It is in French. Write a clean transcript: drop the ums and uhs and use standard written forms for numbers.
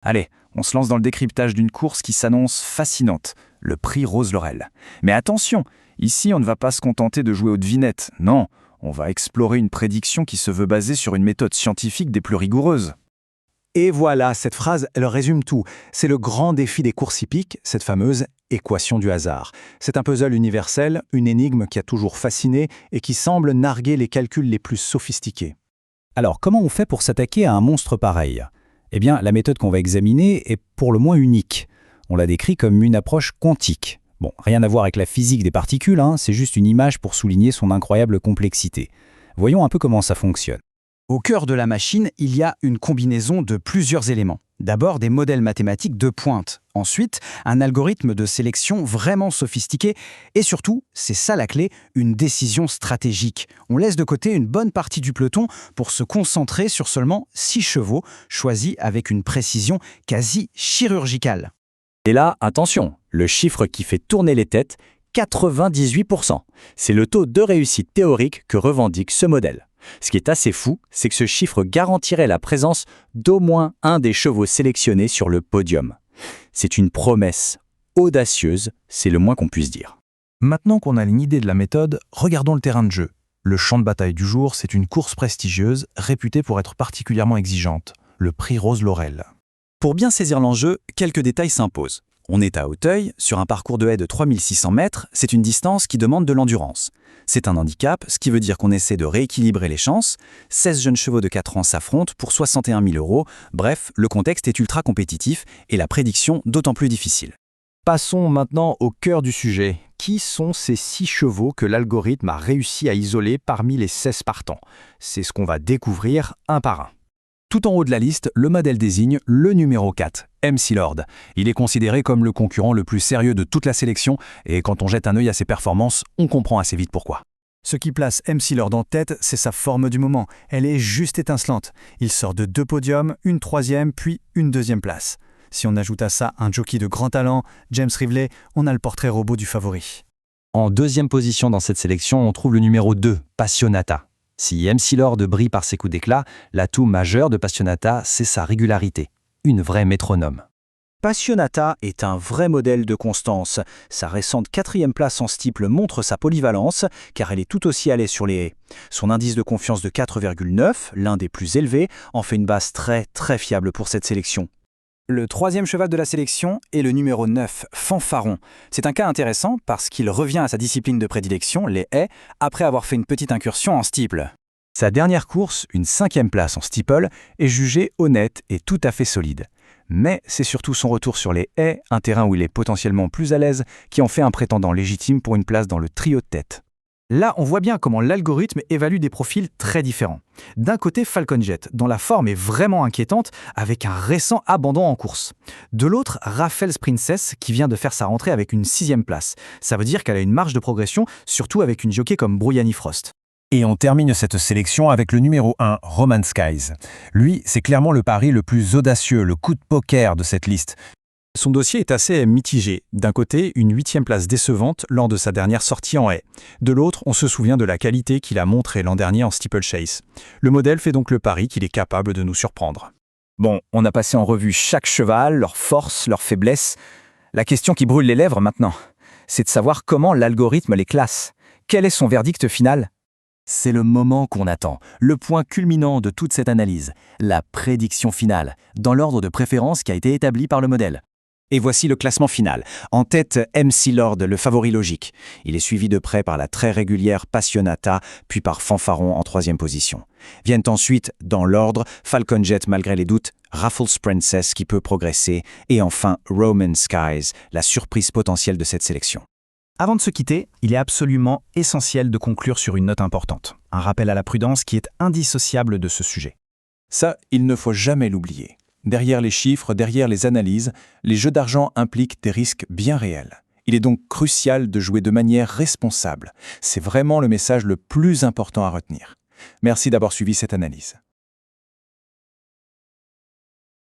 Allez, on se lance dans le décryptage d'une course qui s'annonce fascinante, le prix Rose Laurel. Mais attention, ici on ne va pas se contenter de jouer aux devinettes, non, on va explorer une prédiction qui se veut basée sur une méthode scientifique des plus rigoureuses. Et voilà, cette phrase, elle résume tout. C'est le grand défi des courses hippiques, cette fameuse équation du hasard. C'est un puzzle universel, une énigme qui a toujours fasciné et qui semble narguer les calculs les plus sophistiqués. Alors, comment on fait pour s'attaquer à un monstre pareil? Eh bien, la méthode qu'on va examiner est pour le moins unique. On la décrit comme une approche quantique. Bon, rien à voir avec la physique des particules, c'est juste une image pour souligner son incroyable complexité. Voyons un peu comment ça fonctionne. Au cœur de la machine, il y a une combinaison de plusieurs éléments. D'abord, des modèles mathématiques de pointe. Ensuite, un algorithme de sélection vraiment sophistiqué. Et surtout, c'est ça la clé, une décision stratégique. On laisse de côté une bonne partie du peloton pour se concentrer sur seulement 6 chevaux, choisis avec une précision quasi chirurgicale. Et là, attention, le chiffre qui fait tourner les têtes, 98%. C'est le taux de réussite théorique que revendique ce modèle. Ce qui est assez fou, c'est que ce chiffre garantirait la présence d'au moins un des chevaux sélectionnés sur le podium. C'est une promesse audacieuse, c'est le moins qu'on puisse dire. Maintenant qu'on a une idée de la méthode, regardons le terrain de jeu. Le champ de bataille du jour, c'est une course prestigieuse, réputée pour être particulièrement exigeante, le prix Rose Laurel. Pour bien saisir l'enjeu, quelques détails s'imposent. On est à Auteuil, sur un parcours de haie de 3600 mètres, c'est une distance qui demande de l'endurance. C'est un handicap, ce qui veut dire qu'on essaie de rééquilibrer les chances. 16 jeunes chevaux de 4 ans s'affrontent pour 61 000 €. Bref, le contexte est ultra compétitif et la prédiction d'autant plus difficile. Passons maintenant au cœur du sujet. Qui sont ces 6 chevaux que l'algorithme a réussi à isoler parmi les 16 partants? C'est ce qu'on va découvrir un par un. Tout en haut de la liste, le modèle désigne le numéro 4, MC Lord. Il est considéré comme le concurrent le plus sérieux de toute la sélection et quand on jette un œil à ses performances, on comprend assez vite pourquoi. Ce qui place MC Lord en tête, c'est sa forme du moment. Elle est juste étincelante. Il sort de 2 podiums, une 3e, puis une 2e place. Si on ajoute à ça un jockey de grand talent, James Rivley, on a le portrait robot du favori. En deuxième position dans cette sélection, on trouve le numéro 2, Passionata. Si MC Lord brille par ses coups d'éclat, l'atout majeur de Passionata, c'est sa régularité. Une vraie métronome. Passionata est un vrai modèle de constance. Sa récente 4e place en steeple montre sa polyvalence, car elle est tout aussi à l'aise sur les haies. Son indice de confiance de 4,9, l'un des plus élevés, en fait une base très fiable pour cette sélection. Le 3e cheval de la sélection est le numéro 9, Fanfaron. C'est un cas intéressant parce qu'il revient à sa discipline de prédilection, les haies, après avoir fait une petite incursion en steeple. Sa dernière course, une 5e place en steeple, est jugée honnête et tout à fait solide. Mais c'est surtout son retour sur les haies, un terrain où il est potentiellement plus à l'aise, qui en fait un prétendant légitime pour une place dans le trio de tête. Là, on voit bien comment l'algorithme évalue des profils très différents. D'un côté, Falcon Jet, dont la forme est vraiment inquiétante, avec un récent abandon en course. De l'autre, Raffles Princess, qui vient de faire sa rentrée avec une 6e place. Ça veut dire qu'elle a une marge de progression, surtout avec une jockey comme Brouillani Frost. Et on termine cette sélection avec le numéro 1, Roman Skies. Lui, c'est clairement le pari le plus audacieux, le coup de poker de cette liste. Son dossier est assez mitigé. D'un côté, une 8e place décevante lors de sa dernière sortie en haie. De l'autre, on se souvient de la qualité qu'il a montrée l'an dernier en steeplechase. Le modèle fait donc le pari qu'il est capable de nous surprendre. Bon, on a passé en revue chaque cheval, leurs forces, leurs faiblesses. La question qui brûle les lèvres maintenant, c'est de savoir comment l'algorithme les classe. Quel est son verdict final ? C'est le moment qu'on attend, le point culminant de toute cette analyse, la prédiction finale, dans l'ordre de préférence qui a été établi par le modèle. Et voici le classement final. En tête, MC Lord, le favori logique. Il est suivi de près par la très régulière Passionata, puis par Fanfaron en 3e position. Viennent ensuite, dans l'ordre, Falcon Jet malgré les doutes, Raffles Princess qui peut progresser, et enfin Roman Skies, la surprise potentielle de cette sélection. Avant de se quitter, il est absolument essentiel de conclure sur une note importante. Un rappel à la prudence qui est indissociable de ce sujet. Ça, il ne faut jamais l'oublier. Derrière les chiffres, derrière les analyses, les jeux d'argent impliquent des risques bien réels. Il est donc crucial de jouer de manière responsable. C'est vraiment le message le plus important à retenir. Merci d'avoir suivi cette analyse.